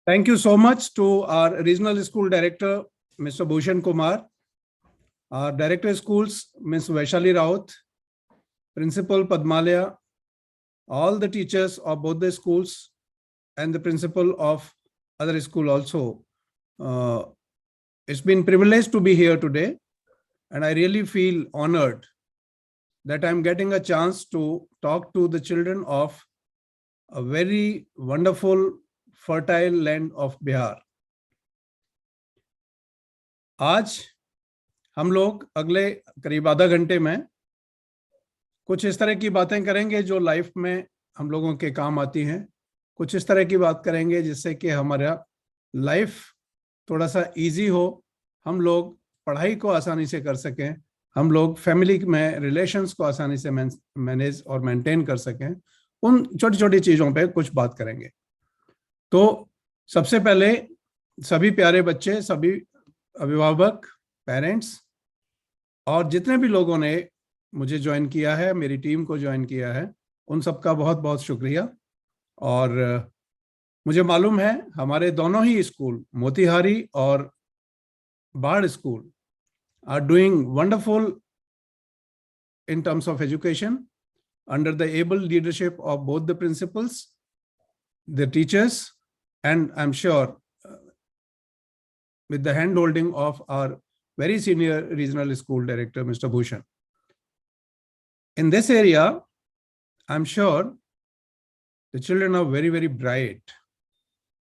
Thank you so much to our Regional School Director, Mr. Bhushan Kumar, our Director of Schools, Ms. Vaishali Raut, Principal Padmalaya, all the teachers of both the schools, and the principal of other school also. It's been privileged to be here today, and I really feel honored that I'm getting a chance to talk to the children of a very wonderful, fertile land of Bihar. आज हम लोग अगले करीब आधा घंटे में कुछ इस तरह की बातें करेंगे जो लाइफ में हम लोगों के काम आती हैं। कुछ इस तरह की बात करेंगे जिससे कि हमारा लाइफ थोड़ा सा इजी हो, हम लोग पढ़ाई को आसानी से कर सकें, हम लोग फैमिली में रिलेशंस को आसानी से मैनेज और मेंटेन कर सकें। उन छोटी छोटी चीज़ों पे कुछ बात करेंगे। तो सबसे पहले सभी प्यारे बच्चे, सभी अभिभावक, पेरेंट्स और जितने भी लोगों ने मुझे ज्वाइन किया है, मेरी टीम को ज्वाइन किया है, उन सबका बहुत बहुत शुक्रिया। और मुझे मालूम है हमारे दोनों ही स्कूल, मोतिहारी और Barh school, are doing wonderful in terms of education under the able leadership of both the principals, the teachers, and I'm sure with the hand holding of our very senior regional school director, Mr. Bhushan. In this area, I'm sure the children are very, very bright.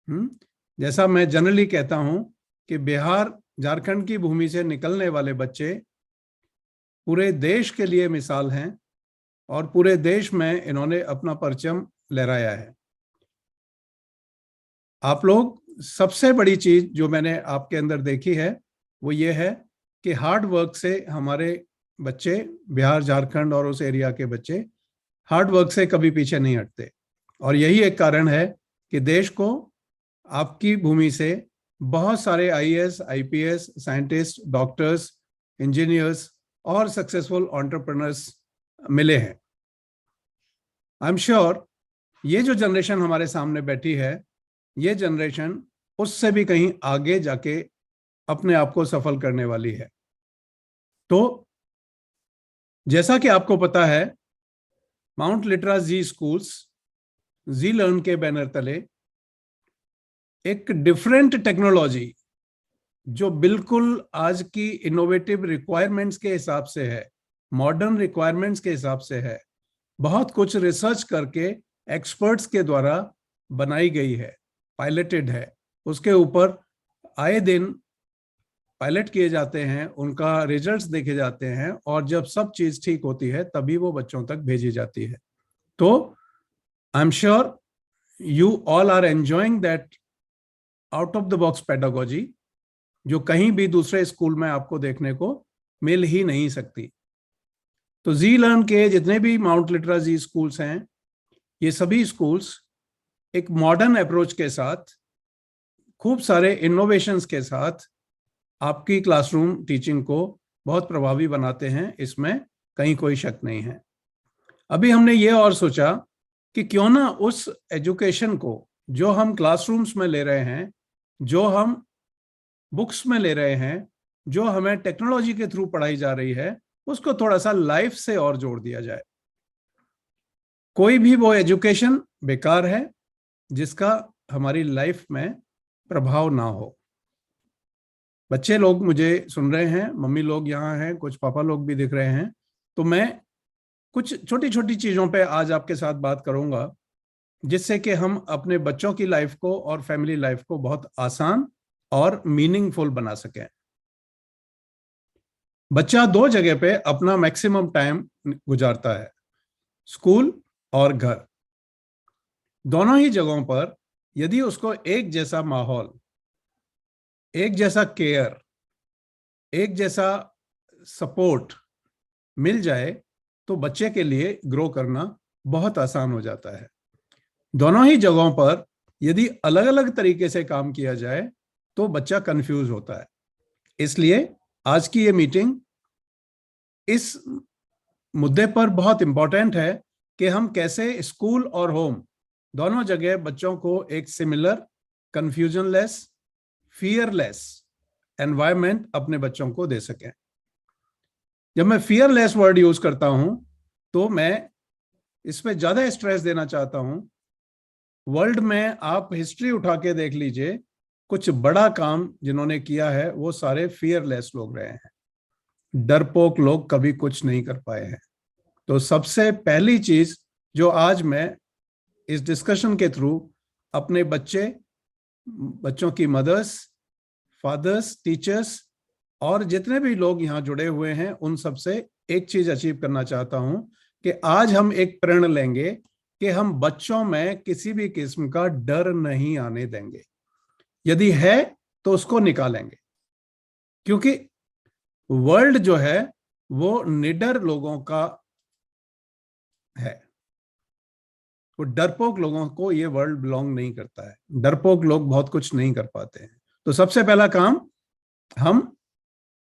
जैसा मैं generally कहता हूं कि बिहार, झारखंड की भूमि से निकलने वाले बच्चे पूरे देश के लिए मिसाल हैं और पूरे देश में इन्होंने अपना परचम लहराया है। आप लोग, सबसे बड़ी चीज जो मैंने आपके अंदर देखी है वो ये है कि हार्ड वर्क से हमारे बच्चे, बिहार, झारखंड और उस एरिया के बच्चे हार्ड वर्क से कभी पीछे नहीं हटते। और यही एक कारण है कि देश को आपकी भूमि से बहुत सारे IAS, IPS, scientist, doctors, engineers और सक्सेसफुल एंटरप्रेन्योर्स मिले हैं। आई एम श्योर ये जो जनरेशन हमारे सामने बैठी है, ये जनरेशन उससे भी कहीं आगे जाके अपने आप को सफल करने वाली है। तो जैसा कि आपको पता है, माउंट लिटरा जी स्कूल्स, जी लर्न के बैनर तले एक डिफरेंट टेक्नोलॉजी जो बिल्कुल आज की इनोवेटिव रिक्वायरमेंट्स के हिसाब से है, मॉडर्न रिक्वायरमेंट्स के हिसाब से है, बहुत कुछ रिसर्च करके एक्सपर्ट्स के द्वारा बनाई गई है, पायलटेड है। उसके ऊपर आए दिन पायलट किए जाते हैं, उनका रिजल्ट्स देखे जाते हैं और जब सब चीज ठीक होती है तभी वो बच्चों तक भेजी जाती है। तो I am sure you all are enjoying that out of the box pedagogy जो कहीं भी दूसरे स्कूल में आपको देखने को मिल ही नहीं सकती। तो जी लर्न के जितने भी माउंट लिटरा जी स्कूल्स हैं, ये सभी स्कूल्स एक मॉडर्न अप्रोच के साथ, खूब सारे इनोवेशंस के साथ आपकी क्लासरूम टीचिंग को बहुत प्रभावी बनाते हैं, इसमें कहीं कोई शक नहीं है। अभी हमने ये और सोचा कि क्यों ना उस एजुकेशन को जो हम क्लासरूम्स में ले रहे हैं, जो हम बुक्स में ले रहे हैं, जो हमें टेक्नोलॉजी के थ्रू पढ़ाई जा रही है, उसको थोड़ा सा लाइफ से और जोड़ दिया जाए। कोई भी वो एजुकेशन बेकार है जिसका हमारी लाइफ में प्रभाव ना हो। बच्चे लोग मुझे सुन रहे हैं, मम्मी लोग यहाँ हैं, कुछ पापा लोग भी दिख रहे हैं। तो मैं कुछ छोटी छोटी चीजों पे आज आपके साथ बात करूंगा जिससे कि हम अपने बच्चों की लाइफ को और फैमिली लाइफ को बहुत आसान और मीनिंगफुल बना सकें। बच्चा दो जगह पे अपना मैक्सिमम टाइम गुजारता है, स्कूल और घर। दोनों ही जगहों पर यदि उसको एक जैसा माहौल, एक जैसा केयर, एक जैसा सपोर्ट मिल जाए तो बच्चे के लिए ग्रो करना बहुत आसान हो जाता है। दोनों ही जगहों पर यदि अलग अलग तरीके से काम किया जाए तो बच्चा कंफ्यूज होता है। इसलिए आज की ये मीटिंग इस मुद्दे पर बहुत इंपॉर्टेंट है कि हम कैसे स्कूल और होम दोनों जगह बच्चों को एक सिमिलर कंफ्यूजनलेस, फियरलेस एनवायरमेंट अपने बच्चों को दे सकें। जब मैं फियरलेस वर्ड यूज करता हूं तो मैं इसमें ज्यादा स्ट्रेस देना चाहता हूं। वर्ल्ड में आप हिस्ट्री उठा के देख लीजिए, कुछ बड़ा काम जिन्होंने किया है वो सारे फियरलेस लोग रहे हैं। डरपोक लोग कभी कुछ नहीं कर पाए हैं। तो सबसे पहली चीज जो आज मैं इस डिस्कशन के थ्रू अपने बच्चों की मदर्स, फादर्स, टीचर्स और जितने भी लोग यहाँ जुड़े हुए हैं उन सबसे एक चीज अचीव करना चाहता हूं कि आज हम एक प्रण लेंगे कि हम बच्चों में किसी भी किस्म का डर नहीं आने देंगे। यदि है तो उसको निकालेंगे, क्योंकि वर्ल्ड जो है वो निडर लोगों का है। वो डरपोक लोगों को ये वर्ल्ड बिलोंग नहीं करता है। डरपोक लोग बहुत कुछ नहीं कर पाते हैं। तो सबसे पहला काम, हम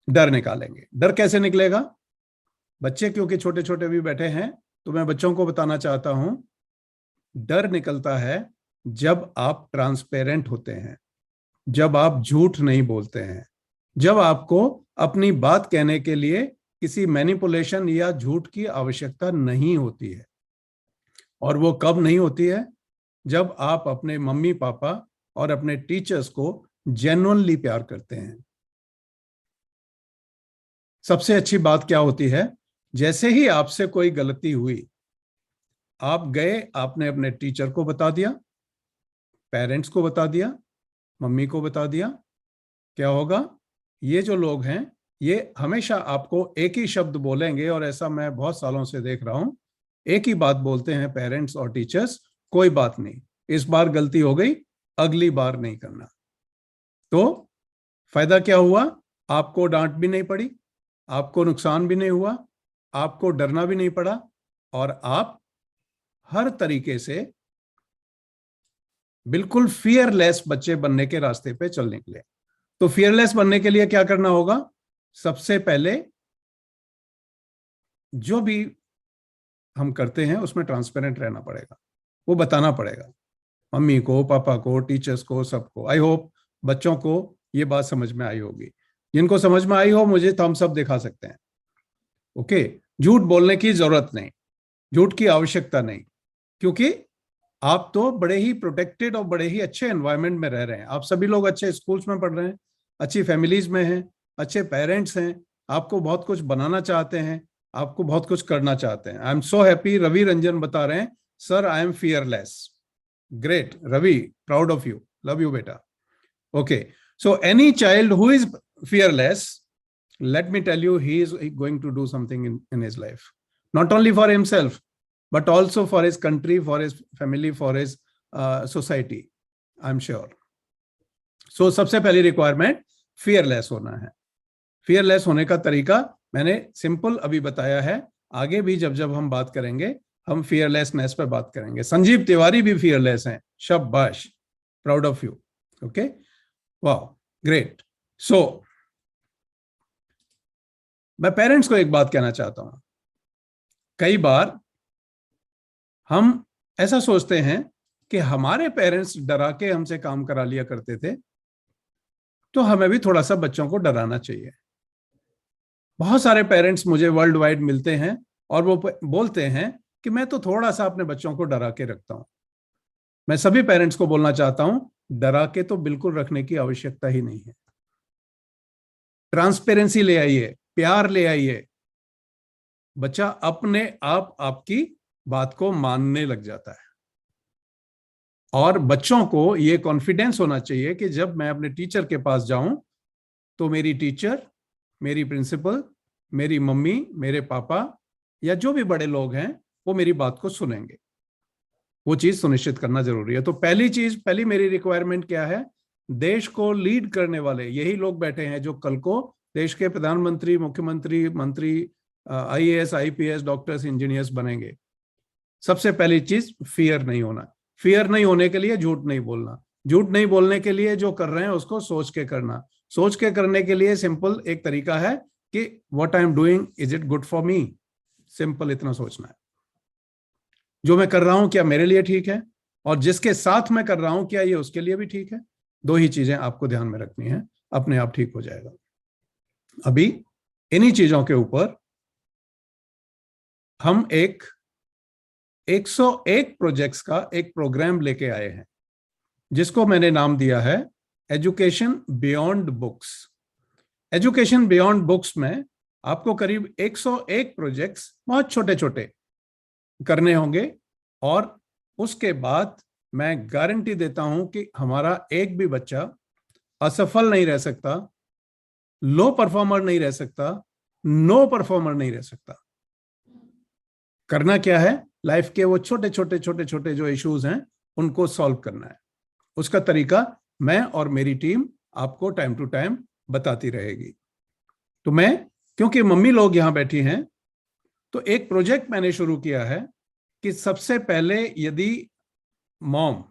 डर निकालेंगे। डर कैसे निकलेगा? बच्चे क्योंकि छोटे छोटे भी बैठे हैं तो मैं बच्चों को बताना चाहता हूं, डर निकलता है जब आप ट्रांसपेरेंट होते हैं, जब आप झूठ नहीं बोलते हैं, जब आपको अपनी बात कहने के लिए किसी मैनिपुलेशन या झूठ की आवश्यकता नहीं होती है। और वो कब नहीं होती है? जब आप अपने मम्मी पापा और अपने टीचर्स को जेन्युइनली प्यार करते हैं। सबसे अच्छी बात क्या होती है? जैसे ही आपसे कोई गलती हुई, आप गए, आपने अपने टीचर को बता दिया, पेरेंट्स को बता दिया, मम्मी को बता दिया, क्या होगा? ये जो लोग हैं ये हमेशा आपको एक ही शब्द बोलेंगे, और ऐसा मैं बहुत सालों से देख रहा हूं। एक ही बात बोलते हैं पेरेंट्स और टीचर्स, कोई बात नहीं, इस बार गलती हो गई, अगली बार नहीं करना। तो फायदा क्या हुआ? आपको डांट भी नहीं पड़ी, आपको नुकसान भी नहीं हुआ, आपको डरना भी नहीं पड़ा, और आप हर तरीके से बिल्कुल फियरलेस बच्चे बनने के रास्ते पे चल निकले। तो फियरलेस बनने के लिए क्या करना होगा? सबसे पहले जो भी हम करते हैं उसमें ट्रांसपेरेंट रहना पड़ेगा, वो बताना पड़ेगा मम्मी को, पापा को, टीचर्स को, सबको। आई होप बच्चों को ये बात समझ में आई होगी। जिनको समझ में आई हो मुझे थम्स अप दिखा सकते हैं। ओके, झूठ बोलने की जरूरत नहीं, झूठ की आवश्यकता नहीं, क्योंकि आप तो बड़े ही प्रोटेक्टेड और बड़े ही अच्छे एनवायरनमेंट में रह रहे हैं। आप सभी लोग अच्छे स्कूल्स में पढ़ रहे हैं, अच्छी फैमिलीज में हैं, अच्छे पेरेंट्स हैं, आपको बहुत कुछ बनाना चाहते हैं, आपको बहुत कुछ करना चाहते हैं। I am so happy. Ravi Ranjan बता रहे हैं, sir I am fearless. Great Ravi, proud of you, love you बेटा। Okay, so any child who is fearless, let me tell you, he is going to do something in his life, not only for himself but also for his country, for his family, for his society, I'm sure. So सबसे पहली requirement fearless होना है। fearless होने का तरीका मैंने simple अभी बताया है, आगे भी जब जब हम बात करेंगे हम fearlessness पर बात करेंगे। संजीव तिवारी भी fearless हैं, शाबाश, proud of you. Okay, wow, great. So मैं पेरेंट्स को एक बात कहना चाहता हूं। कई बार हम ऐसा सोचते हैं कि हमारे पेरेंट्स डरा के हमसे काम करा लिया करते थे, तो हमें भी थोड़ा सा बच्चों को डराना चाहिए। बहुत सारे पेरेंट्स मुझे वर्ल्ड वाइड मिलते हैं और वो बोलते हैं कि मैं तो थोड़ा सा अपने बच्चों को डरा के रखता हूं। मैं सभी पेरेंट्स को बोलना चाहता हूं, डरा के तो बिल्कुल रखने की आवश्यकता ही नहीं है। ट्रांसपेरेंसी ले आइए, प्यार ले आइए, बच्चा अपने आप आपकी बात को मानने लग जाता है। और बच्चों को ये कॉन्फिडेंस होना चाहिए कि जब मैं अपने टीचर के पास जाऊं तो मेरी टीचर, मेरी प्रिंसिपल, मेरी मम्मी, मेरे पापा या जो भी बड़े लोग हैं वो मेरी बात को सुनेंगे। वो चीज सुनिश्चित करना जरूरी है। तो पहली मेरी रिक्वायरमेंट क्या है? देश को लीड करने वाले यही लोग बैठे हैं जो कल को देश के प्रधानमंत्री, मुख्यमंत्री, मंत्री, IAS, IPS, डॉक्टर्स, इंजीनियर्स बनेंगे। सबसे पहली चीज फियर नहीं होना। फियर नहीं होने के लिए झूठ नहीं बोलना। झूठ नहीं बोलने के लिए जो कर रहे हैं उसको सोच के करना। सोच के करने के लिए सिंपल एक तरीका है कि what I am doing, is it good for me? Simple इतना सोचना है, जो मैं कर रहा हूं क्या मेरे लिए ठीक है? और जिसके साथ मैं कर रहा हूं क्या ये उसके लिए भी ठीक है? दो ही चीजें आपको ध्यान में रखनी है, अपने आप ठीक हो जाएगा। अभी इन्हीं चीजों के ऊपर हम 101 प्रोजेक्ट्स का एक प्रोग्राम लेके आए हैं, जिसको मैंने नाम दिया है education beyond books. Education beyond books में आपको करीब 101 प्रोजेक्ट्स बहुत छोटे छोटे करने होंगे, और उसके बाद मैं गारंटी देता हूं कि हमारा एक भी बच्चा असफल नहीं रह सकता, लो परफॉर्मर नहीं रह सकता, नो परफॉर्मर नहीं रह सकता। करना क्या है, लाइफ के वो छोटे छोटे छोटे छोटे जो इश्यूज हैं उनको सॉल्व करना है। उसका तरीका मैं और मेरी टीम आपको टाइम टू टाइम बताती रहेगी। तो मैं, क्योंकि मम्मी लोग यहां बैठी हैं, तो एक प्रोजेक्ट मैंने शुरू किया है कि सबसे पहले यदि मॉम,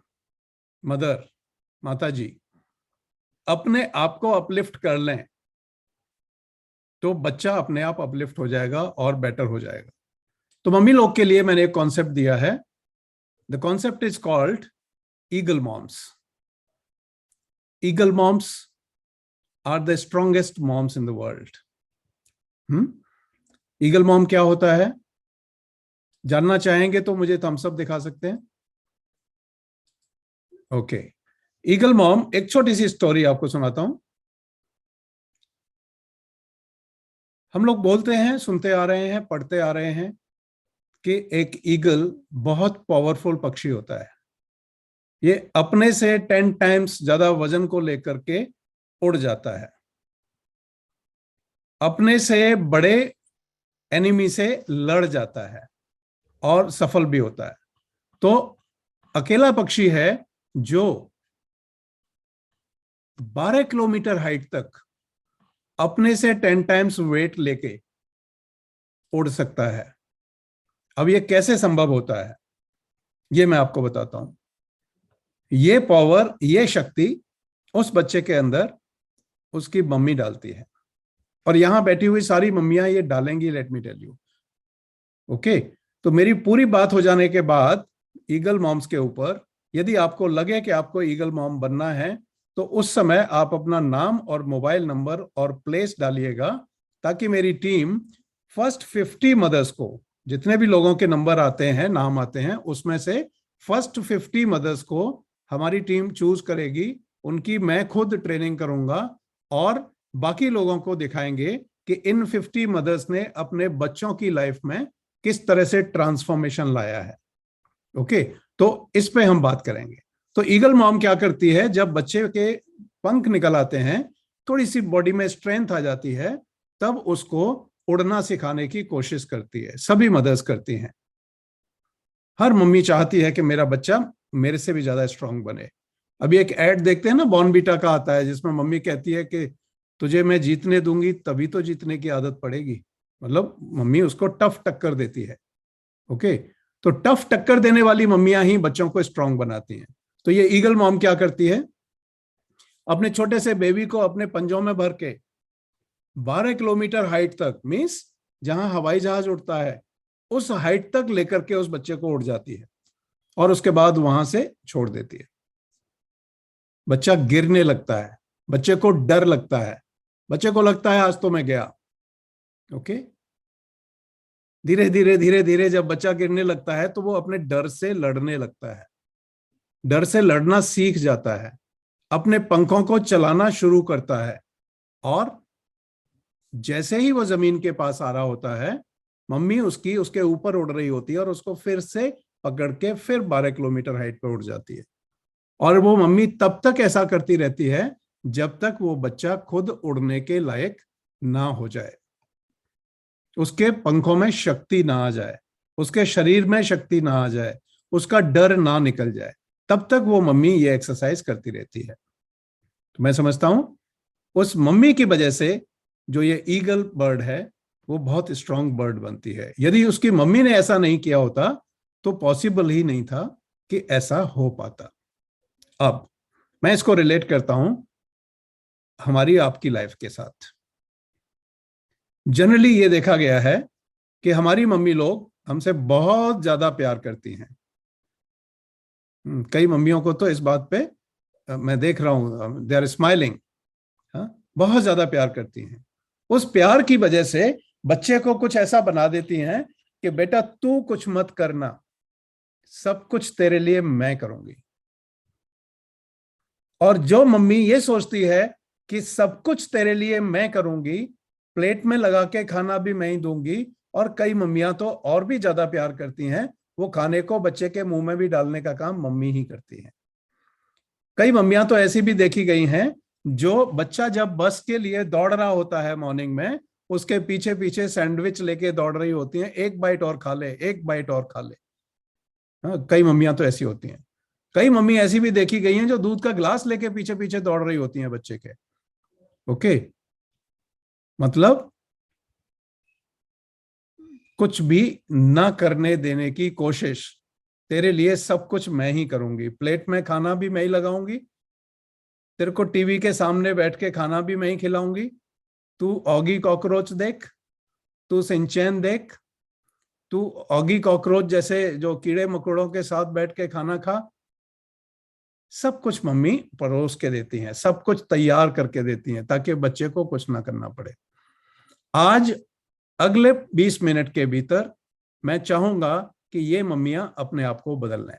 मदर, माता जी अपने आप को अपलिफ्ट कर लें तो बच्चा अपने आप अपलिफ्ट हो जाएगा और बेटर हो जाएगा। तो मम्मी लोग के लिए मैंने एक कॉन्सेप्ट दिया है। The concept is called eagle moms. Eagle moms are the strongest moms in the world. Eagle mom क्या होता है जानना चाहेंगे तो मुझे थम्स अप दिखा सकते हैं? ओके। ईगल मॉम, एक छोटी सी स्टोरी आपको सुनाता हूं। हम लोग बोलते हैं, सुनते आ रहे हैं, पढ़ते आ रहे हैं कि एक ईगल बहुत पावरफुल पक्षी होता है। ये अपने से 10 टाइम्स ज्यादा वजन को लेकर के उड़ जाता है, अपने से बड़े एनिमी से लड़ जाता है और सफल भी होता है। तो अकेला पक्षी है जो 12 किलोमीटर हाइट तक अपने से 10 टाइम्स वेट लेके उड़ सकता है। अब ये कैसे संभव होता है ये मैं आपको बताता हूं। ये पावर, ये शक्ति उस बच्चे के अंदर उसकी मम्मी डालती है, और यहां बैठी हुई सारी मम्मियां ये डालेंगी, let me tell you. Okay. तो मेरी पूरी बात हो जाने के बाद ईगल मॉम्स के ऊपर, यदि आपको लगे कि आपको ईगल मॉम बनना है तो उस समय आप अपना नाम और मोबाइल नंबर और प्लेस डालिएगा, ताकि मेरी टीम फर्स्ट 50 मदर्स को, जितने भी लोगों के नंबर आते हैं, नाम आते हैं, उसमें से फर्स्ट 50 मदर्स को हमारी टीम चूज करेगी। उनकी मैं खुद ट्रेनिंग करूंगा और बाकी लोगों को दिखाएंगे कि इन 50 मदर्स ने अपने बच्चों की लाइफ में किस तरह से ट्रांसफॉर्मेशन लाया है। ओके। तो इस पे हम बात करेंगे। तो ईगल मॉम क्या करती है, जब बच्चे के पंख निकल आते हैं, थोड़ी सी बॉडी में स्ट्रेंथ आ जाती है, तब उसको उड़ना सिखाने की कोशिश करती है। सभी मदर्स करती हैं। हर मम्मी चाहती है कि मेरा बच्चा मेरे से भी ज्यादा स्ट्रांग बने। अभी एक ऐड देखते हैं ना, बॉर्नवीटा का आता है, जिसमें मम्मी कहती है कि तुझे मैं जीतने दूंगी तभी तो जीतने की आदत पड़ेगी। मतलब मम्मी उसको टफ टक्कर देती है। ओके। तो टफ टक्कर देने वाली मम्मियां ही बच्चों को स्ट्रांग बनाती हैं। तो ये ईगल मॉम क्या करती है, अपने छोटे से बेबी को अपने पंजों में भर के 12 किलोमीटर हाइट तक, मींस जहां हवाई जहाज उड़ता है उस हाइट तक लेकर के उस बच्चे को उड़ जाती है, और उसके बाद वहां से छोड़ देती है। बच्चा गिरने लगता है, बच्चे को डर लगता है, बच्चे को लगता है आज तो मैं गया। ओके। धीरे धीरे धीरे धीरे जब बच्चा गिरने लगता है तो वो अपने डर से लड़ने लगता है, डर से लड़ना सीख जाता है, अपने पंखों को चलाना शुरू करता है, और जैसे ही वो जमीन के पास आ रहा होता है, मम्मी उसकी उसके ऊपर उड़ रही होती है और उसको फिर से पकड़ के फिर 12 किलोमीटर हाइट पर उड़ जाती है। और वो मम्मी तब तक ऐसा करती रहती है जब तक वो बच्चा खुद उड़ने के लायक ना हो जाए, उसके पंखों में शक्ति ना आ जाए, उसके शरीर में शक्ति ना आ जाए, उसका डर ना निकल जाए, तब तक वो मम्मी ये एक्सरसाइज करती रहती है। तो मैं समझता हूं उस मम्मी की वजह से जो ये ईगल बर्ड है वो बहुत स्ट्रांग बर्ड बनती है। यदि उसकी मम्मी ने ऐसा नहीं किया होता तो पॉसिबल ही नहीं था कि ऐसा हो पाता। अब मैं इसको रिलेट करता हूं हमारी आपकी लाइफ के साथ। जनरली ये देखा गया है कि हमारी मम्मी लोग हमसे बहुत ज्यादा प्यार करती हैं, कई मम्मियों को तो इस बात पे मैं देख रहा हूं, दे आर स्माइलिंग, बहुत ज्यादा प्यार करती हैं। उस प्यार की वजह से बच्चे को कुछ ऐसा बना देती हैं कि बेटा तू कुछ मत करना, सब कुछ तेरे लिए मैं करूंगी। और जो मम्मी ये सोचती है कि सब कुछ तेरे लिए मैं करूंगी, प्लेट में लगा के खाना भी मैं ही दूंगी, और कई मम्मियां तो और भी ज्यादा प्यार करती हैं, वो खाने को बच्चे के मुंह में भी डालने का काम मम्मी ही करती हैं। कई मम्मियां तो ऐसी भी देखी गई हैं जो बच्चा जब बस के लिए दौड़ रहा होता है मॉर्निंग में, उसके पीछे पीछे सैंडविच लेके दौड़ रही होती हैं, एक बाइट और खा ले, एक बाइट और खा ले। हाँ, कई मम्मियां तो ऐसी होती हैं। कई मम्मी ऐसी भी देखी गई हैं जो दूध का गिलास लेके पीछे पीछे दौड़ रही होती हैं बच्चे के। ओके, मतलब कुछ भी ना करने देने की कोशिश, तेरे लिए सब कुछ मैं ही करूंगी, प्लेट में खाना भी मैं ही लगाऊंगी, तेरे को टीवी के सामने बैठ के खाना भी मैं ही खिलाऊंगी, तू ऑगी कॉकरोच देख, तू सिंचैन देख, तू ऑगी कॉकरोच जैसे जो कीड़े मकोड़ों के साथ बैठ के खाना खा। सब कुछ मम्मी परोस के देती हैं, सब कुछ तैयार करके देती हैं ताकि बच्चे को कुछ ना करना पड़े। आज अगले 20 मिनट के भीतर मैं चाहूंगा कि ये मम्मियां अपने आप को बदल लें,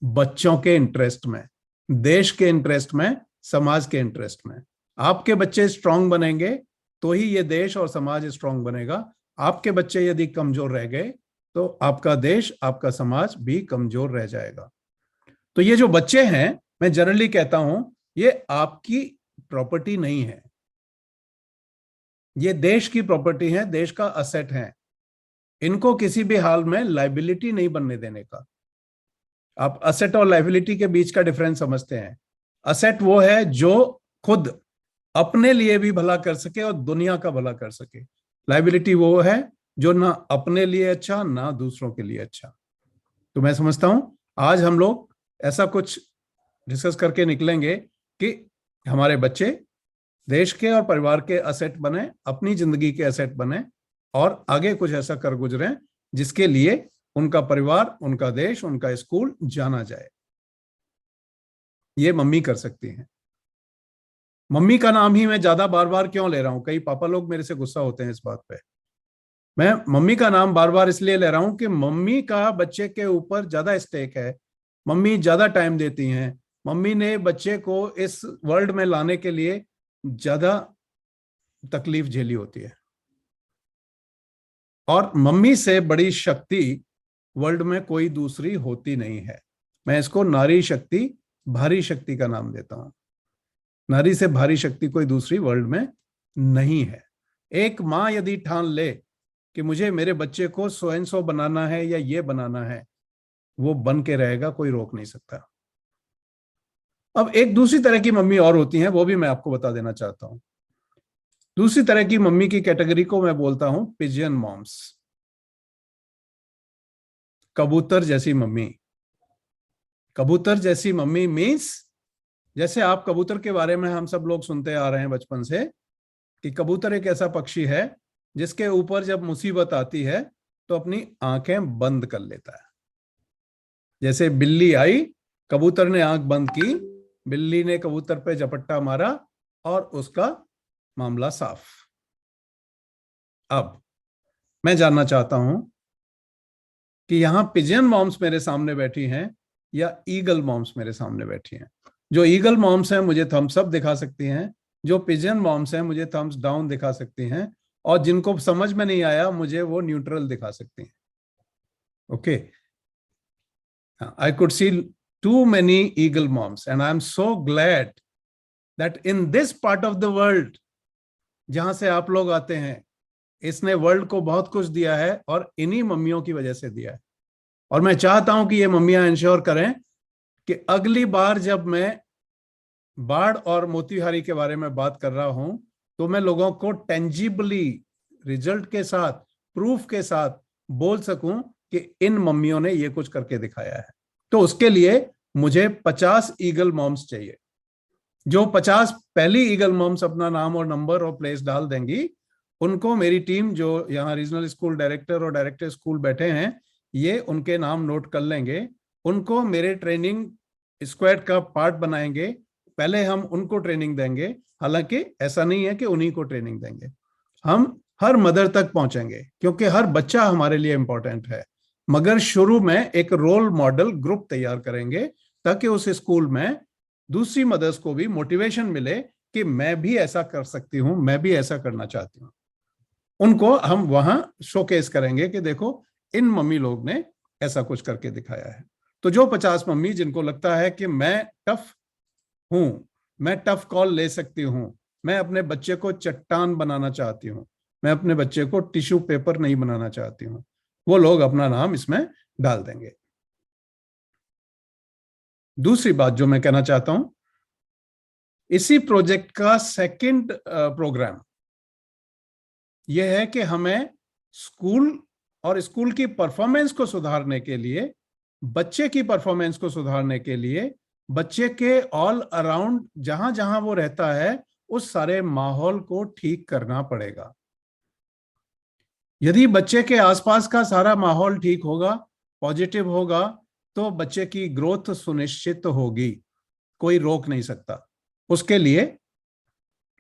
बच्चों के इंटरेस्ट में, देश के इंटरेस्ट में, समाज के इंटरेस्ट में। आपके बच्चे स्ट्रांग बनेंगे तो ही ये देश और समाज स्ट्रांग बनेगा। आपके बच्चे यदि कमजोर रह गए तो आपका देश, आपका समाज भी कमजोर रह जाएगा। तो ये जो बच्चे हैं, मैं जनरली कहता हूं, ये आपकी प्रॉपर्टी नहीं है, ये देश की प्रॉपर्टी है, देश का असेट है। इनको किसी भी हाल में लाइबिलिटी नहीं बनने देने का। आप असेट और लाइबिलिटी के बीच का डिफरेंस समझते हैं। असेट वो है जो खुद अपने लिए भी भला कर सके और दुनिया का भला कर सके। लाइबिलिटी वो है जो ना अपने लिए अच्छा, ना दूसरों के लिए अच्छा। तो मैं समझता हूं आज हम लोग ऐसा कुछ डिस्कस करके निकलेंगे कि हमारे बच्चे देश के और परिवार के असेट बने, अपनी जिंदगी के असेट बने, और आगे कुछ ऐसा कर गुजरें जिसके लिए उनका परिवार, उनका देश, उनका स्कूल जाना जाए। ये मम्मी कर सकती हैं। मम्मी का नाम ही मैं ज्यादा बार बार क्यों ले रहा हूं, कई पापा लोग मेरे से गुस्सा होते हैं इस बात पे। मैं मम्मी का नाम बार बार इसलिए ले रहा हूं कि मम्मी का बच्चे के ऊपर ज्यादा स्टेक है, मम्मी ज्यादा टाइम देती हैं, मम्मी ने बच्चे को इस वर्ल्ड में लाने के लिए ज्यादा तकलीफ झेली होती है। और मम्मी से बड़ी शक्ति वर्ल्ड में कोई दूसरी होती नहीं है। मैं इसको नारी शक्ति, भारी शक्ति का नाम देता हूं। नारी से भारी शक्ति कोई दूसरी वर्ल्ड में नहीं है। एक माँ यदि ठान ले कि मुझे मेरे बच्चे को सो एंड सो बनाना है या ये बनाना है, वो बन के रहेगा, कोई रोक नहीं सकता। अब एक दूसरी तरह की मम्मी और होती हैं, वो भी मैं आपको बता देना चाहता हूं। दूसरी तरह की मम्मी की कैटेगरी को मैं बोलता हूं पिजियन मॉम्स, कबूतर जैसी मम्मी। कबूतर जैसी मम्मी मीन्स, जैसे आप कबूतर के बारे में हम सब लोग सुनते आ रहे हैं बचपन से कि कबूतर एक ऐसा पक्षी है जिसके ऊपर जब मुसीबत आती है तो अपनी आंखें बंद कर लेता है। जैसे बिल्ली आई, कबूतर ने आंख बंद की, बिल्ली ने कबूतर पे झपट्टा मारा और उसका मामला साफ। अब मैं जानना चाहता हूं कि यहां पिजियन मॉम्स मेरे सामने बैठी हैं या ईगल मॉम्स मेरे सामने बैठी हैं। जो ईगल मॉम्स हैं मुझे थम्स अप दिखा सकती हैं, जो पिजियन मॉम्स हैं मुझे थम्स डाउन दिखा सकती हैं, और जिनको समझ में नहीं आया मुझे वो न्यूट्रल दिखा सकती हैं। Okay, I could see too many eagle moms and I'm so glad that in this part of the world जहां से आप लोग आते हैं, इसने वर्ल्ड को बहुत कुछ दिया है और इन्हीं मम्मियों की वजह से दिया है। और मैं चाहता हूं कि ये मम्मियां इंश्योर करें कि अगली बार जब मैं बाढ़ और मोतीहारी के बारे में बात कर रहा हूं तो मैं लोगों को टेंजिबली, रिजल्ट के साथ, प्रूफ के साथ बोल सकूं कि इन मम्मियों ने ये कुछ करके दिखाया है। तो उसके लिए मुझे 50 ईगल मॉम्स चाहिए। जो 50 पहली ईगल मॉम्स अपना नाम और नंबर और प्लेस डाल देंगी, उनको मेरी टीम, जो यहाँ रीजनल स्कूल डायरेक्टर और डायरेक्टर स्कूल बैठे हैं, ये उनके नाम नोट कर लेंगे उनको मेरे ट्रेनिंग स्क्वाड का पार्ट बनाएंगे। पहले हम उनको ट्रेनिंग देंगे, हालांकि ऐसा नहीं है कि उन्हीं को ट्रेनिंग देंगे, हम हर मदर तक पहुंचेंगे क्योंकि हर बच्चा हमारे लिए इंपॉर्टेंट है। मगर शुरू में एक रोल मॉडल ग्रुप तैयार करेंगे ताकि उस स्कूल में दूसरी मदर्स को भी मोटिवेशन मिले कि मैं भी ऐसा कर सकती हूं, मैं भी ऐसा करना चाहती हूं। उनको हम वहां शोकेस करेंगे कि देखो इन मम्मी लोग ने ऐसा कुछ करके दिखाया है। तो जो 50 मम्मी जिनको लगता है कि मैं टफ हूं, मैं टफ कॉल ले सकती हूं, मैं अपने बच्चे को चट्टान बनाना चाहती हूं, मैं अपने बच्चे को टिश्यू पेपर नहीं बनाना चाहती हूं, वो लोग अपना नाम इसमें डाल देंगे। दूसरी बात जो मैं कहना चाहता हूं, इसी प्रोजेक्ट का सेकंड प्रोग्राम यह है कि हमें स्कूल और स्कूल की परफॉर्मेंस को सुधारने के लिए, बच्चे की परफॉर्मेंस को सुधारने के लिए, बच्चे के ऑल अराउंड जहां जहां वो रहता है उस सारे माहौल को ठीक करना पड़ेगा। यदि बच्चे के आसपास का सारा माहौल ठीक होगा, पॉजिटिव होगा, तो बच्चे की ग्रोथ सुनिश्चित होगी, कोई रोक नहीं सकता। उसके लिए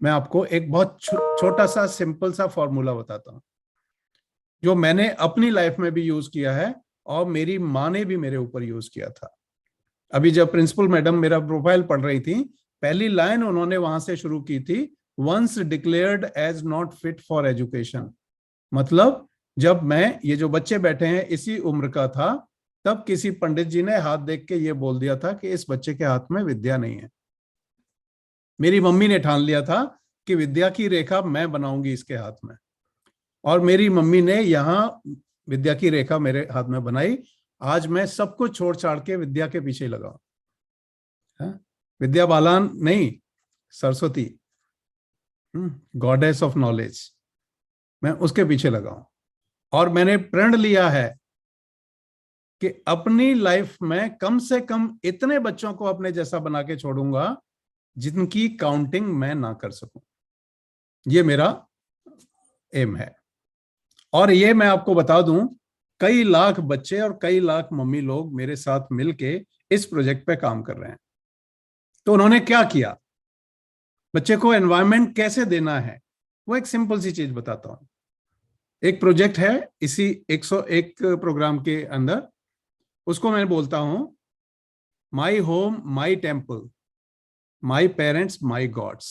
मैं आपको एक बहुत छोटा सा सिंपल सा फॉर्मूला बताता हूं जो मैंने अपनी लाइफ में भी यूज किया है और मेरी माँ ने भी मेरे ऊपर यूज किया था। अभी जब प्रिंसिपल मैडम मेरा प्रोफाइल पढ़ रही थी, पहली लाइन उन्होंने वहां से शुरू की थी, once declared as not fit for education. मतलब जब मैं, ये जो बच्चे बैठे हैं इसी उम्र का था, तब किसी पंडित जी ने हाथ देख के ये बोल दिया था कि इस बच्चे के हाथ में विद्या नहीं है। मेरी मम्मी ने ठान लिया था कि विद्या की रेखा मैं बनाऊंगी इसके हाथ में, और मेरी मम्मी ने यहां विद्या की रेखा मेरे हाथ में बनाई। आज मैं सब कुछ छोड़ छाड़ के विद्या के पीछे लगा। विद्या बालान नहीं, सरस्वती, गॉडेस ऑफ नॉलेज, मैं उसके पीछे लगा हूं। और मैंने प्रण लिया है कि अपनी लाइफ में कम से कम इतने बच्चों को अपने जैसा बना के छोड़ूंगा जिनकी काउंटिंग मैं ना कर सकूं। ये मेरा एम है। और ये मैं आपको बता दूं, कई लाख बच्चे और कई लाख मम्मी लोग मेरे साथ मिलके इस प्रोजेक्ट पे काम कर रहे हैं। तो उन्होंने क्या किया, बच्चे को एनवायरनमेंट कैसे देना है, वो एक सिंपल सी चीज बताता हूं। एक प्रोजेक्ट है इसी 101 प्रोग्राम के अंदर, उसको मैं बोलता हूं my home my temple, my parents my gods.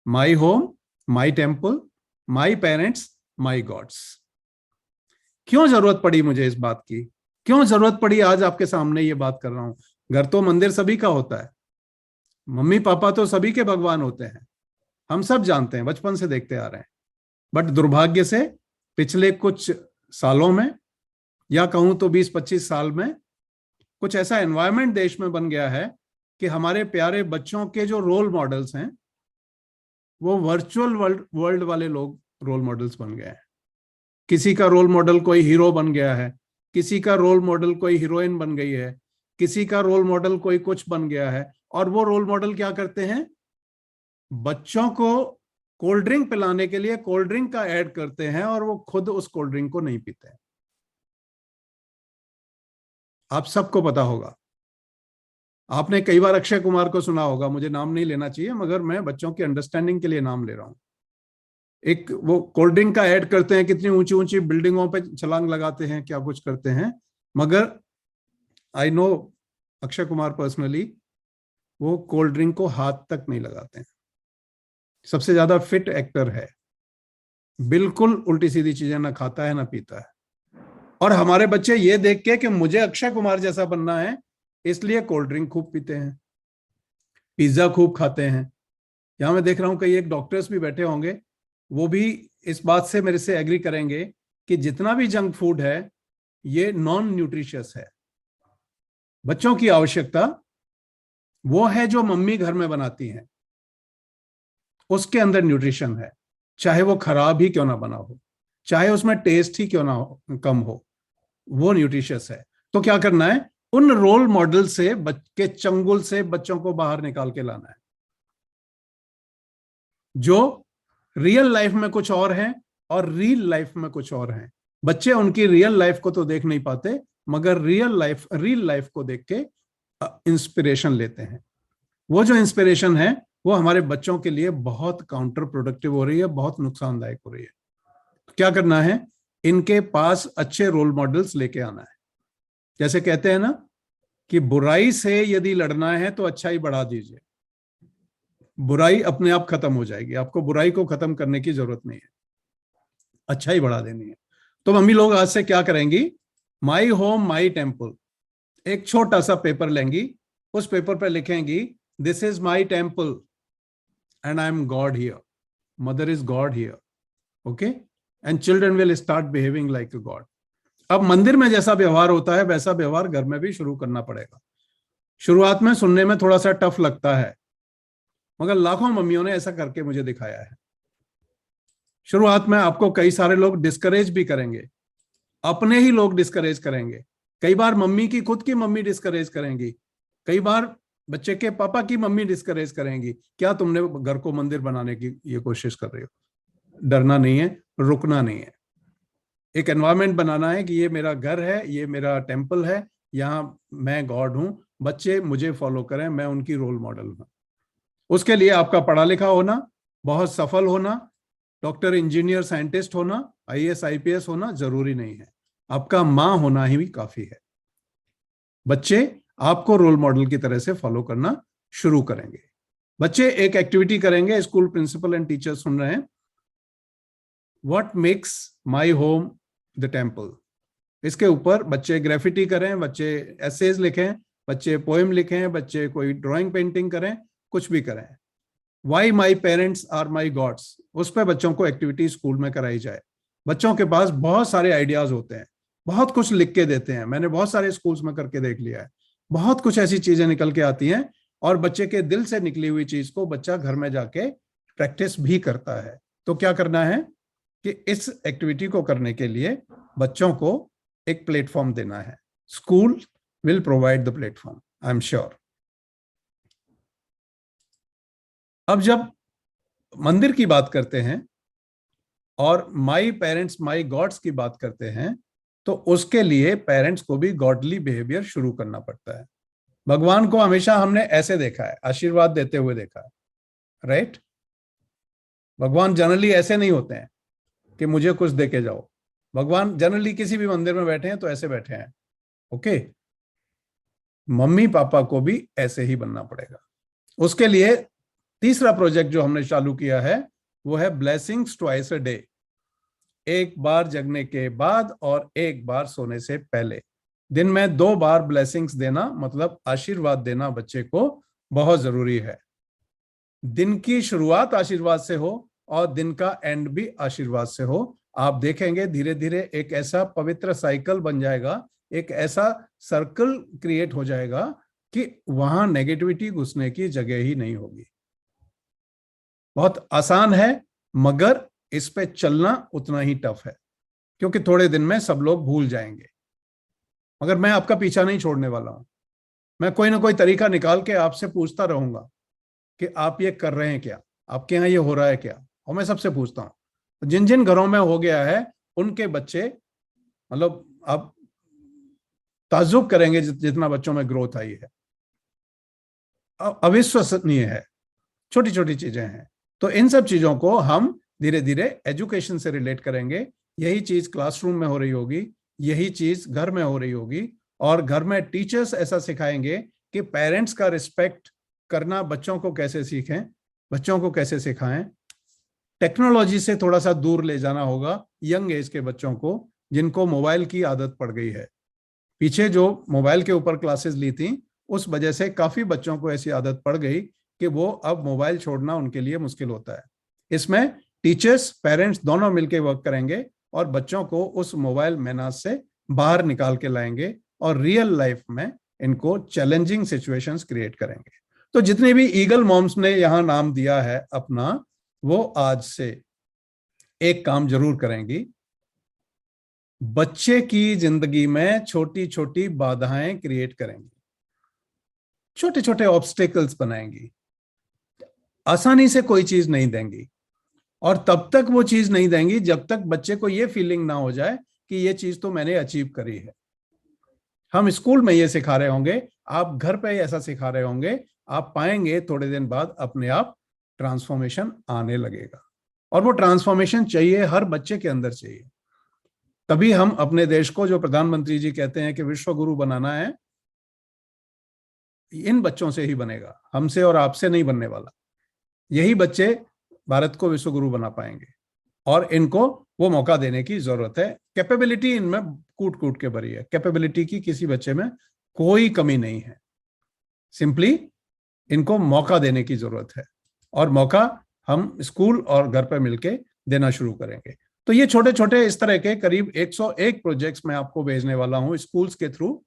My home my temple, my parents my gods. क्यों जरूरत पड़ी मुझे इस बात की, क्यों जरूरत पड़ी आज आपके सामने ये बात कर रहा हूं? घर तो मंदिर सभी का होता है, मम्मी पापा तो सभी के भगवान होते हैं, हम सब जानते हैं, बचपन से देखते आ रहे हैं। बट दुर्भाग्य से पिछले कुछ सालों में, या कहूं तो 20-25 साल में, कुछ ऐसा एनवायरनमेंट देश में बन गया है कि हमारे प्यारे बच्चों के जो रोल मॉडल्स हैं वो वर्चुअल वर्ल्ड वाले लोग रोल मॉडल्स बन गए हैं। किसी का रोल मॉडल कोई हीरो बन गया है, किसी का रोल मॉडल कोई हीरोइन बन गई है, किसी का रोल मॉडल कोई कुछ बन गया है। और वो रोल मॉडल क्या करते हैं, बच्चों को कोल्ड ड्रिंक पिलाने के लिए कोल्ड ड्रिंक का ऐड करते हैं और वो खुद उस कोल्ड ड्रिंक को नहीं पीते हैं। आप सबको पता होगा, आपने कई बार अक्षय कुमार को सुना होगा, मुझे नाम नहीं लेना चाहिए मगर मैं बच्चों की अंडरस्टैंडिंग के लिए नाम ले रहा हूं। एक वो कोल्ड ड्रिंक का ऐड करते हैं, कितनी ऊंची ऊंची बिल्डिंगों पे छलांग लगाते हैं, क्या कुछ करते हैं, मगर I know Akshay Kumar personally, वो कोल्ड ड्रिंक को हाथ तक नहीं लगाते हैं। सबसे ज्यादा फिट एक्टर है, बिल्कुल उल्टी सीधी चीजें ना खाता है ना पीता है। और हमारे बच्चे ये देख के कि मुझे अक्षय कुमार जैसा बनना है, इसलिए कोल्ड ड्रिंक खूब पीते हैं, पिज्जा खूब खाते हैं। यहां मैं देख रहा हूं कई एक डॉक्टर्स भी बैठे होंगे, वो भी इस बात से मेरे से एग्री करेंगे कि जितना भी जंक फूड है ये नॉन न्यूट्रिशियस है। बच्चों की आवश्यकता वो है जो मम्मी घर में बनाती हैं, उसके अंदर न्यूट्रिशन है, चाहे वो खराब ही क्यों ना बना हो, चाहे उसमें टेस्ट ही क्यों ना हो, कम हो, वो न्यूट्रिशियस है। तो क्या करना है, उन रोल मॉडल से के चंगुल से बच्चों को बाहर निकाल के लाना है, जो रियल लाइफ में कुछ और हैं और रियल लाइफ में कुछ और हैं। बच्चे उनकी रियल लाइफ को तो देख नहीं पाते, मगर रियल लाइफ को देख के इंस्पिरेशन लेते हैं। वो जो इंस्पिरेशन है वो हमारे बच्चों के लिए बहुत काउंटर प्रोडक्टिव हो रही है, बहुत नुकसानदायक हो रही है। क्या करना है, इनके पास अच्छे रोल मॉडल्स लेके आना है। जैसे कहते हैं ना कि बुराई से यदि लड़ना है तो अच्छाई बढ़ा दीजिए, बुराई अपने आप खत्म हो जाएगी। आपको बुराई को खत्म करने की जरूरत नहीं है, अच्छाई बढ़ा देनी है। तो मम्मी लोग आज से क्या करेंगी, माई होम माई टेम्पल, एक छोटा सा पेपर लेंगी, उस पेपर पर लिखेंगी this is my temple and I am god here, mother is god here, okay, and children will start behaving like a god. अब मंदिर में जैसा व्यवहार होता है वैसा व्यवहार घर में भी शुरू करना पड़ेगा। शुरुआत में सुनने में थोड़ा सा टफ लगता है, मगर लाखों मम्मियों ने ऐसा करके मुझे दिखाया है। शुरुआत में आपको कई सारे लोग डिस्करेज भी करेंगे, अपने ही लोग डिस्करेज करेंगे। कई बार मम्मी की खुद की मम्मी डिस्करेज करेंगी, कई बार बच्चे के पापा की मम्मी डिस्करेज करेंगी, क्या तुमने घर को मंदिर बनाने की ये कोशिश कर रहे हो। डरना नहीं है, रुकना नहीं है, एक एनवायरनमेंट बनाना है कि ये मेरा घर है, ये मेरा टेम्पल है, यहाँ मैं गॉड हूं, बच्चे मुझे फॉलो करें, मैं उनकी रोल मॉडल हूं। उसके लिए आपका पढ़ा लिखा होना, बहुत सफल होना, डॉक्टर इंजीनियर साइंटिस्ट होना, आईएएस आईपीएस होना जरूरी नहीं है, आपका मां होना ही भी काफी है। बच्चे आपको रोल मॉडल की तरह से फॉलो करना शुरू करेंगे। बच्चे एक एक्टिविटी करेंगे, स्कूल प्रिंसिपल एंड टीचर सुन रहे हैं, what makes my home the temple. इसके ऊपर बच्चे ग्राफिटी करें, बच्चे एसेज लिखें, बच्चे पोएम लिखें, बच्चे कोई ड्राइंग पेंटिंग करें, कुछ भी करें। Why my parents are my gods, उस पर बच्चों को एक्टिविटी स्कूल में कराई जाए। बच्चों के पास बहुत सारे आइडियाज होते हैं, बहुत कुछ लिख के देते हैं, मैंने बहुत सारे स्कूल्स में करके देख लिया है, बहुत कुछ ऐसी चीजें निकल के आती हैं और बच्चे के दिल से निकली हुई चीज को बच्चा घर में जाके प्रैक्टिस भी करता है। तो क्या करना है कि इस एक्टिविटी को करने के लिए बच्चों को एक प्लेटफॉर्म देना है। School will provide the platform, I am sure. अब जब मंदिर की बात करते हैं और माई पेरेंट्स माई गॉड्स की बात करते हैं तो उसके लिए पेरेंट्स को भी गॉडली बिहेवियर शुरू करना पड़ता है। भगवान को हमेशा हमने ऐसे देखा है, आशीर्वाद देते हुए देखा है, राइट। भगवान जनरली ऐसे नहीं होते हैं कि मुझे कुछ दे के जाओ। भगवान जनरली किसी भी मंदिर में बैठे हैं तो ऐसे बैठे हैं, ओके। मम्मी पापा को भी ऐसे ही बनना पड़ेगा। उसके लिए तीसरा प्रोजेक्ट जो हमने चालू किया है वो है ब्लेसिंग्स ट्वाइस अ डे, एक बार जगने के बाद और एक बार सोने से पहले। दिन में 2 बार ब्लेसिंग्स देना, मतलब आशीर्वाद देना बच्चे को बहुत जरूरी है। दिन की शुरुआत आशीर्वाद से हो और दिन का एंड भी आशीर्वाद से हो। आप देखेंगे धीरे धीरे एक ऐसा पवित्र साइकिल बन जाएगा, एक ऐसा सर्कल क्रिएट हो जाएगा कि वहां नेगेटिविटी घुसने की जगह ही नहीं होगी। बहुत आसान है मगर इस पे चलना उतना ही टफ है, क्योंकि थोड़े दिन में सब लोग भूल जाएंगे। मगर मैं आपका पीछा नहीं छोड़ने वाला हूं, मैं कोई ना कोई तरीका निकाल के आपसे पूछता रहूंगा कि आप ये कर रहे हैं क्या, आपके यहाँ ये हो रहा है क्या। और मैं सबसे पूछता हूं, जिन जिन घरों में हो गया है उनके बच्चे, मतलब आप ताज्जुब करेंगे जितना बच्चों में ग्रोथ आई है, अविश्वसनीय है। छोटी छोटी चीजें हैं। तो इन सब चीजों को हम धीरे धीरे एजुकेशन से रिलेट करेंगे। यही चीज क्लासरूम में हो रही होगी, यही चीज घर में हो रही होगी, और घर में टीचर्स ऐसा सिखाएंगे कि पेरेंट्स का रिस्पेक्ट करना बच्चों को कैसे सीखें, बच्चों को कैसे सिखाएं। टेक्नोलॉजी से थोड़ा सा दूर ले जाना होगा यंग एज के बच्चों को, जिनको मोबाइल की आदत पड़ गई है। पीछे जो मोबाइल के ऊपर क्लासेस ली थी उस वजह से काफी बच्चों को ऐसी आदत पड़ गई कि वो अब मोबाइल छोड़ना उनके लिए मुश्किल होता है। इसमें टीचर्स पेरेंट्स दोनों मिलकर वर्क करेंगे और बच्चों को उस मोबाइल मेनास से बाहर निकाल के लाएंगे और रियल लाइफ में इनको चैलेंजिंग सिचुएशंस क्रिएट करेंगे। तो जितने भी ईगल मॉम्स ने यहां नाम दिया है अपना, वो आज से एक काम जरूर करेंगी, बच्चे की जिंदगी में छोटी छोटी बाधाएं क्रिएट करेंगी, छोटे छोटे ऑब्स्टेकल्स बनाएंगी, आसानी से कोई चीज नहीं देंगी। और तब तक वो चीज नहीं देंगी जब तक बच्चे को ये फीलिंग ना हो जाए कि ये चीज तो मैंने अचीव करी है। हम स्कूल में ये सिखा रहे होंगे, आप घर पे ऐसा सिखा रहे होंगे, आप पाएंगे थोड़े दिन बाद अपने आप ट्रांसफॉर्मेशन आने लगेगा। और वो ट्रांसफॉर्मेशन चाहिए, हर बच्चे के अंदर चाहिए। तभी हम अपने देश को, जो प्रधानमंत्री जी कहते हैं कि विश्व गुरु बनाना है, इन बच्चों से ही बनेगा, हमसे और आपसे नहीं बनने वाला। यही बच्चे भारत को विश्व गुरु बना पाएंगे, और इनको वो मौका देने की जरूरत है। कैपेबिलिटी इनमें कूट कूट के भरी है, कैपेबिलिटी की किसी बच्चे में कोई कमी नहीं है, सिंपली इनको मौका देने की जरूरत है। और मौका हम स्कूल और घर पर मिलके देना शुरू करेंगे। तो ये छोटे छोटे इस तरह के करीब 101 प्रोजेक्ट्स मैं आपको भेजने वाला हूं स्कूल्स के थ्रू।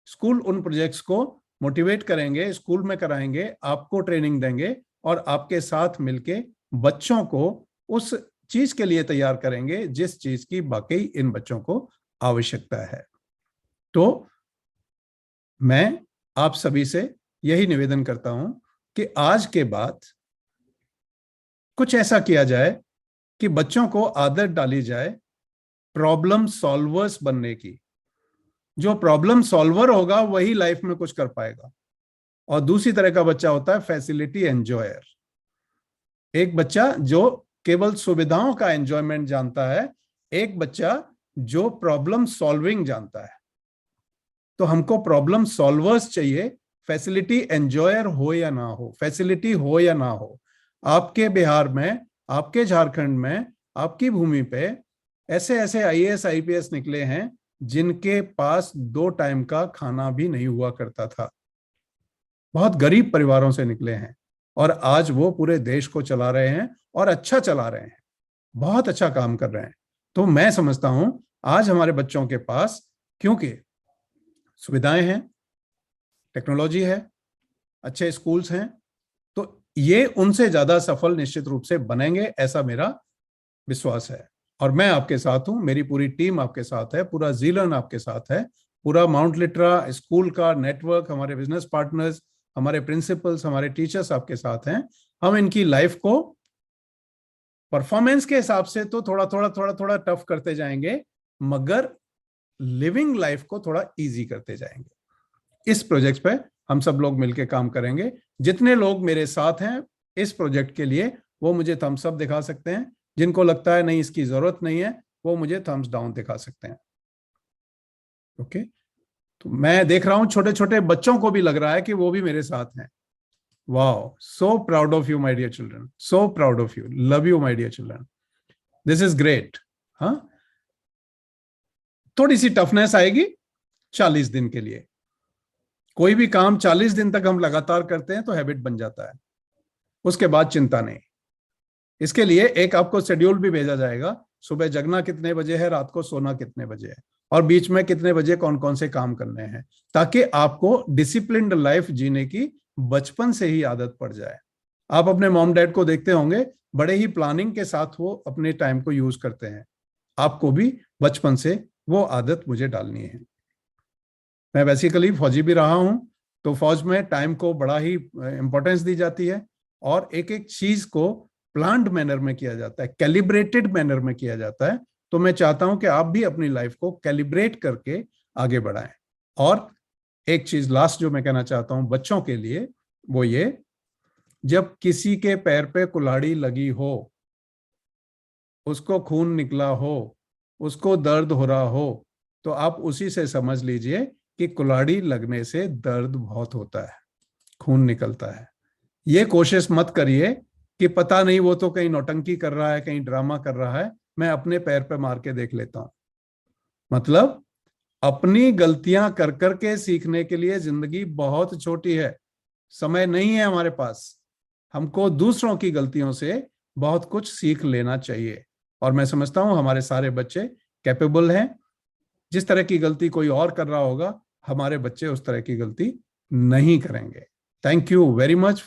स्कूल उन प्रोजेक्ट्स को मोटिवेट करेंगे, स्कूल में कराएंगे, आपको ट्रेनिंग देंगे, और आपके साथ मिलके बच्चों को उस चीज के लिए तैयार करेंगे जिस चीज की वाकई इन बच्चों को आवश्यकता है। तो मैं आप सभी से यही निवेदन करता हूं कि आज के बाद कुछ ऐसा किया जाए कि बच्चों को आदत डाली जाए प्रॉब्लम सॉल्वर्स बनने की। जो प्रॉब्लम सॉल्वर होगा वही लाइफ में कुछ कर पाएगा। और दूसरी तरह का बच्चा होता है फैसिलिटी एंजॉयर। एक बच्चा जो केवल सुविधाओं का एंजॉयमेंट जानता है, एक बच्चा जो प्रॉब्लम सॉल्विंग जानता है। तो हमको प्रॉब्लम सॉल्वर्स चाहिए, फैसिलिटी एंजॉयर हो या ना हो, फैसिलिटी हो या ना हो। आपके बिहार में, आपके झारखंड में, आपकी भूमि पे ऐसे ऐसे आईएएस आईपीएस निकले हैं जिनके पास 2 टाइम का खाना भी नहीं हुआ करता था। बहुत गरीब परिवारों से निकले हैं, और आज वो पूरे देश को चला रहे हैं, और अच्छा चला रहे हैं, बहुत अच्छा काम कर रहे हैं। तो मैं समझता हूं आज हमारे बच्चों के पास, क्योंकि सुविधाएं हैं, टेक्नोलॉजी है, अच्छे स्कूल्स हैं, तो ये उनसे ज्यादा सफल निश्चित रूप से बनेंगे, ऐसा मेरा विश्वास है। और मैं आपके साथ हूं, मेरी पूरी टीम आपके साथ है, पूरा जीलन आपके साथ है, पूरा माउंट लिटरा स्कूल का नेटवर्क, हमारे बिजनेस पार्टनर्स, हमारे प्रिंसिपल्स, हमारे टीचर्स आपके साथ हैं। हम इनकी लाइफ को परफॉर्मेंस के हिसाब से तो थोड़ा टफ करते जाएंगे, मगर लिविंग लाइफ को थोड़ा इजी करते जाएंगे। इस प्रोजेक्ट पे हम सब लोग मिलकर काम करेंगे। जितने लोग मेरे साथ हैं इस प्रोजेक्ट के लिए, वो मुझे थम्स अप दिखा सकते हैं। जिनको लगता है नहीं इसकी जरूरत नहीं है, वो मुझे थम्स डाउन दिखा सकते हैं। ओके, तो मैं देख रहा हूं छोटे छोटे बच्चों को भी लग रहा है कि वो भी मेरे साथ हैं। Wow, so proud of you my dear children, so proud of you, love you my dear children, this is great. हाँ, थोड़ी सी टफनेस आएगी 40 दिन के लिए। कोई भी काम 40 दिन तक हम लगातार करते हैं तो हैबिट बन जाता है, उसके बाद चिंता नहीं। इसके लिए एक आपको शेड्यूल भी भेजा जाएगा, सुबह जगना कितने बजे है, रात को सोना कितने बजे है, और बीच में कितने बजे कौन कौन से काम करने हैं, ताकि आपको डिसिप्लिन्ड लाइफ जीने की बचपन से ही आदत पड़ जाए। आप अपने मॉम डैड को देखते होंगे, बड़े ही प्लानिंग के साथ वो अपने टाइम को यूज करते हैं। आपको भी बचपन से वो आदत मुझे डालनी है। मैं बेसिकली फौजी भी रहा हूं, तो फौज में टाइम को बड़ा ही इंपॉर्टेंस दी जाती है, और एक एक चीज को प्लान्ड मैनर में किया जाता है, कैलिब्रेटेड मैनर में किया जाता है। तो मैं चाहता हूं कि आप भी अपनी लाइफ को कैलिब्रेट करके आगे बढ़ाएं। और एक चीज लास्ट जो मैं कहना चाहता हूं बच्चों के लिए, वो ये, जब किसी के पैर पे कुल्हाड़ी लगी हो, उसको खून निकला हो, उसको दर्द हो रहा हो, तो आप उसी से समझ लीजिए कि कुल्हाड़ी लगने से दर्द बहुत होता है, खून निकलता है। ये कोशिश मत करिए कि पता नहीं वो तो कहीं नौटंकी कर रहा है, कहीं ड्रामा कर रहा है, मैं अपने पैर पे मार के देख लेता हूं। मतलब अपनी गलतियां कर करके सीखने के लिए जिंदगी बहुत छोटी है, समय नहीं है हमारे पास। हमको दूसरों की गलतियों से बहुत कुछ सीख लेना चाहिए, और मैं समझता हूं हमारे सारे बच्चे कैपेबल हैं। जिस तरह की गलती कोई और कर रहा होगा, हमारे बच्चे उस तरह की गलती नहीं करेंगे। Thank you very much.